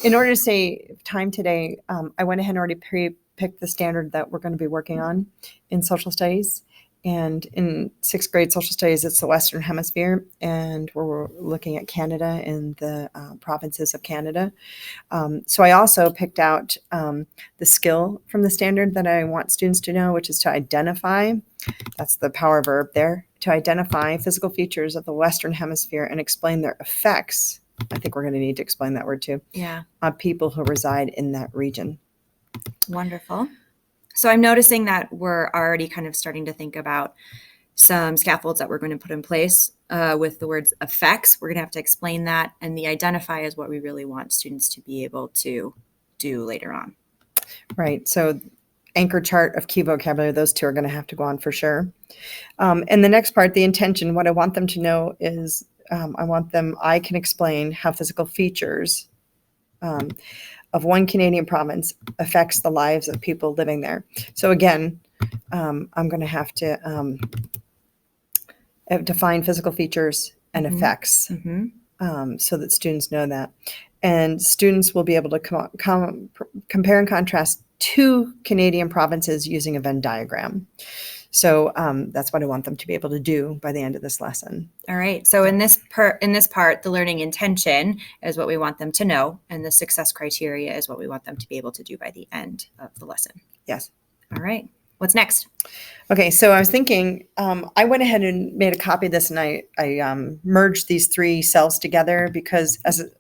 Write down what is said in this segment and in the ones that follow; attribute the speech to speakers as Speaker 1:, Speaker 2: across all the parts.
Speaker 1: In order to save time today, I went ahead and already pre-picked the standard that we're going to be working on in social studies. And in sixth grade social studies, it's the Western Hemisphere, and we're looking at Canada and the provinces of Canada. So I also picked out the skill from the standard that I want students to know, which is to identify, that's the power verb there, to identify physical features of the Western Hemisphere and explain their effects. I think we're going to need to explain that word too.
Speaker 2: Yeah.
Speaker 1: On people who reside in that region.
Speaker 2: Wonderful. So I'm noticing that we're already kind of starting to think about some scaffolds that we're going to put in place with the words effects. We're going to have to explain that. And the identify is what we really want students to be able to do later on.
Speaker 1: Right. So anchor chart of key vocabulary, those two are going to have to go on for sure. And the next part, the intention, what I want them to know is I can explain how physical features of one Canadian province affects the lives of people living there. So again, I'm going to have to define physical features and effects so that students know that. And students will be able to compare and contrast two Canadian provinces using a Venn diagram. So that's what I want them to be able to do by the end of this lesson.
Speaker 2: All right. So in this part, the learning intention is what we want them to know, and the success criteria is what we want them to be able to do by the end of the lesson.
Speaker 1: Yes.
Speaker 2: All right. What's next?
Speaker 1: Okay. So I was thinking, I went ahead and made a copy of this, and I merged these three cells together because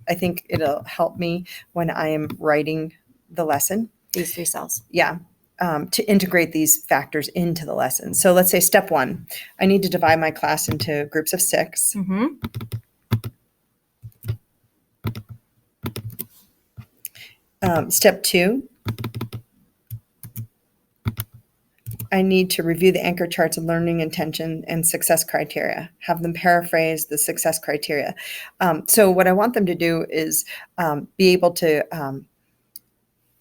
Speaker 1: I think it'll help me when I am writing the lesson.
Speaker 2: These three cells.
Speaker 1: Yeah. To integrate these factors into the lesson. So let's say step 1, I need to divide my class into groups of 6. Step 2, I need to review the anchor charts of learning intention and success criteria, have them paraphrase the success criteria. So what I want them to do is be able to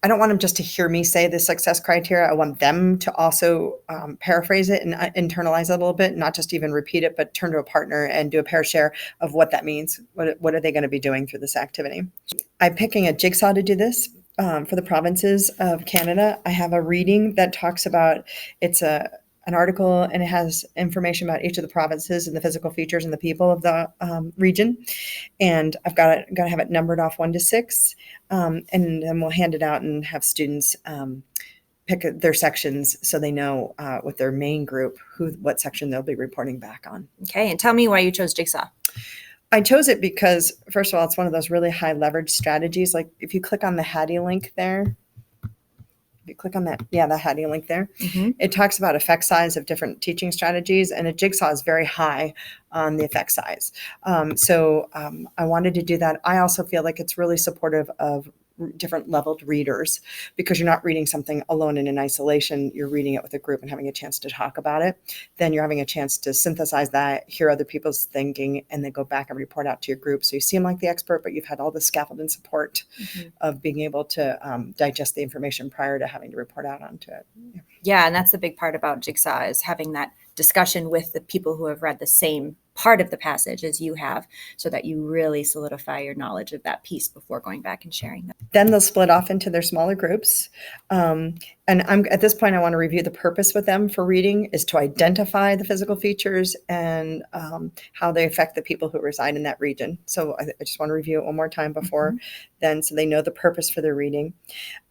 Speaker 1: I don't want them just to hear me say the success criteria. I want them to also paraphrase it and internalize it a little bit, not just even repeat it, but turn to a partner and do a pair share of what that means. What are they going to be doing through this activity? I'm picking a jigsaw to do this for the provinces of Canada. I have a reading that talks about, it's an article, and it has information about each of the provinces and the physical features and the people of the region. And I've got to have it numbered off 1 to 6. And then we'll hand it out and have students pick their sections so they know with their main group what section they'll be reporting back on.
Speaker 2: Okay, and tell me why you chose Jigsaw.
Speaker 1: I chose it because, first of all, it's one of those really high leverage strategies. Like if you click on the Hattie link there, you click on that, the Hattie link there, it talks about effect size of different teaching strategies, and a jigsaw is very high on the effect size. So I wanted to do that. I also feel like it's really supportive of different leveled readers, because you're not reading something alone and in isolation. You're reading it with a group and having a chance to talk about it. Then you're having a chance to synthesize that, hear other people's thinking, and then go back and report out to your group. So you seem like the expert, but you've had all the scaffold and support of being able to digest the information prior to having to report out onto it.
Speaker 2: Yeah, and that's the big part about Jigsaw, is having that discussion with the people who have read the same part of the passage as you have, so that you really solidify your knowledge of that piece before going back and sharing them.
Speaker 1: Then they'll split off into their smaller groups. And at this point, I want to review the purpose with them for reading is to identify the physical features and how they affect the people who reside in that region. So I just want to review it one more time before then, so they know the purpose for their reading.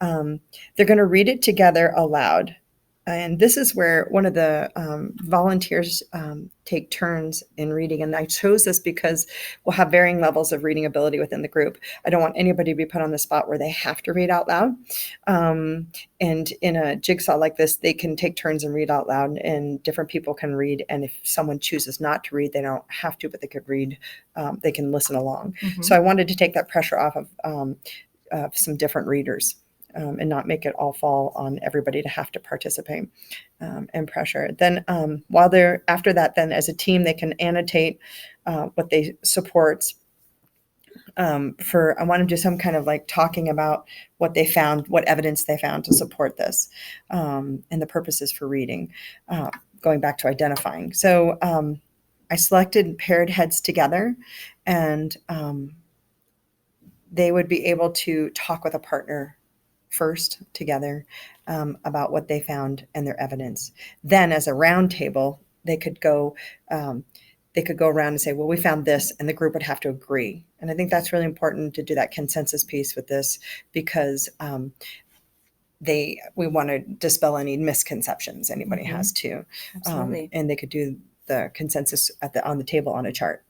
Speaker 1: They're going to read it together aloud. And this is where one of the volunteers take turns in reading. And I chose this because we'll have varying levels of reading ability within the group. I don't want anybody to be put on the spot where they have to read out loud. And in a jigsaw like this, they can take turns and read out loud, and different people can read. And if someone chooses not to read, they don't have to, but they could read. They can listen along. So I wanted to take that pressure off of some different readers. And not make it all fall on everybody to have to participate and pressure. Then after that, then as a team, they can annotate what they support. I want to do some kind of like talking about what they found, what evidence they found to support this, and the purposes for reading, going back to identifying. So I selected paired heads together, and they would be able to talk with a partner first together about what they found and their evidence. Then, as a round table, they could go around and say, well, we found this, and the group would have to agree. And I think that's really important to do that consensus piece with this, because we want to dispel any misconceptions anybody has too.
Speaker 2: Absolutely.
Speaker 1: And they could do the consensus on the table on a chart.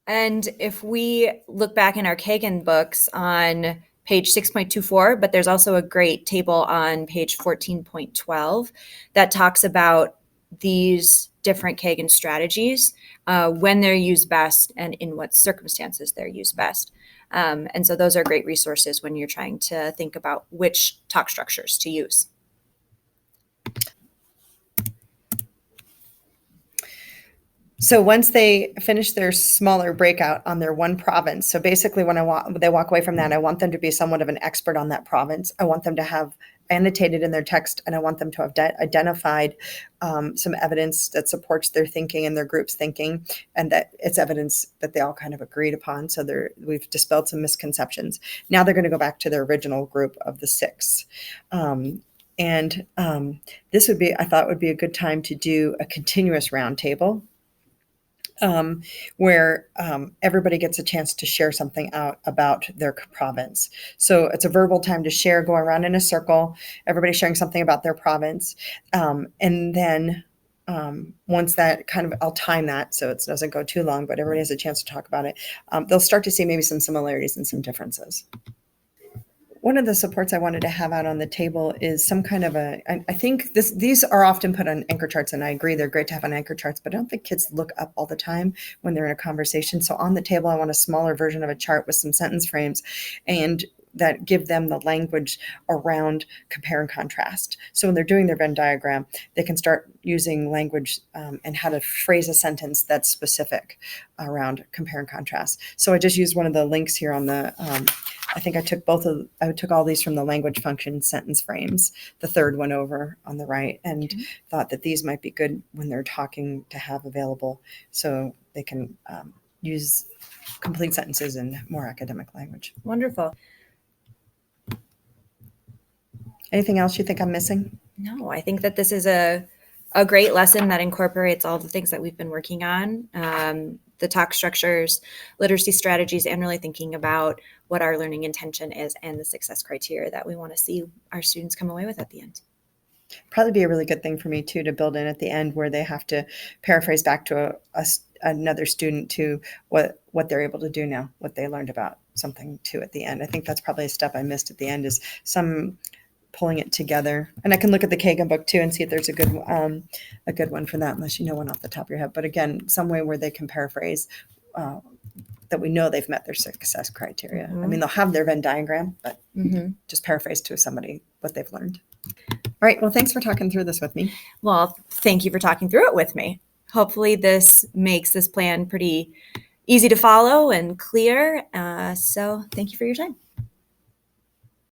Speaker 2: And if we look back in our Kagan books on page 6.24, but there's also a great table on page 14.12 that talks about these different Kagan strategies, when they're used best and in what circumstances they're used best. And so those are great resources when you're trying to think about which talk structures to use.
Speaker 1: So once they finish their smaller breakout on their one province, so basically when they walk away from that, I want them to be somewhat of an expert on that province. I want them to have annotated in their text, and I want them to have identified some evidence that supports their thinking and their group's thinking, and that it's evidence that they all kind of agreed upon. So we've dispelled some misconceptions. Now they're going to go back to their original group of the 6. This I thought would be a good time to do a continuous roundtable, where everybody gets a chance to share something out about their province. So it's a verbal time to share, go around in a circle, everybody sharing something about their province. And then once that I'll time that so it doesn't go too long, but everybody has a chance to talk about it. They'll start to see maybe some similarities and some differences. One of the supports I wanted to have out on the table is some kind of I think these are often put on anchor charts, and I agree they're great to have on anchor charts, but I don't think kids look up all the time when they're in a conversation. So on the table, I want a smaller version of a chart with some sentence frames, and that give them the language around compare and contrast. So when they're doing their Venn diagram, they can start using language and how to phrase a sentence that's specific around compare and contrast. So I just used one of the links here on the, I think I took all these from the language function sentence frames, the third one over on the right, and thought that these might be good when they're talking to have available, so they can use complete sentences in more academic language.
Speaker 2: Wonderful.
Speaker 1: Anything else you think I'm missing?
Speaker 2: No, I think that this is a great lesson that incorporates all the things that we've been working on, the talk structures, literacy strategies, and really thinking about what our learning intention is and the success criteria that we want to see our students come away with at the end.
Speaker 1: Probably be a really good thing for me too to build in at the end, where they have to paraphrase back to another student to what they're able to do now, what they learned about something too at the end. I think that's probably a step I missed at the end, is some pulling it together. And I can look at the Kagan book too and see if there's a good one for that, unless you know one off the top of your head. But again, some way where they can paraphrase that we know they've met their success criteria. I mean, they'll have their Venn diagram, but just paraphrase to somebody what they've learned. All right. Well, thanks for talking through this with me.
Speaker 2: Well, thank you for talking through it with me. Hopefully this makes this plan pretty easy to follow and clear. So thank you for your time.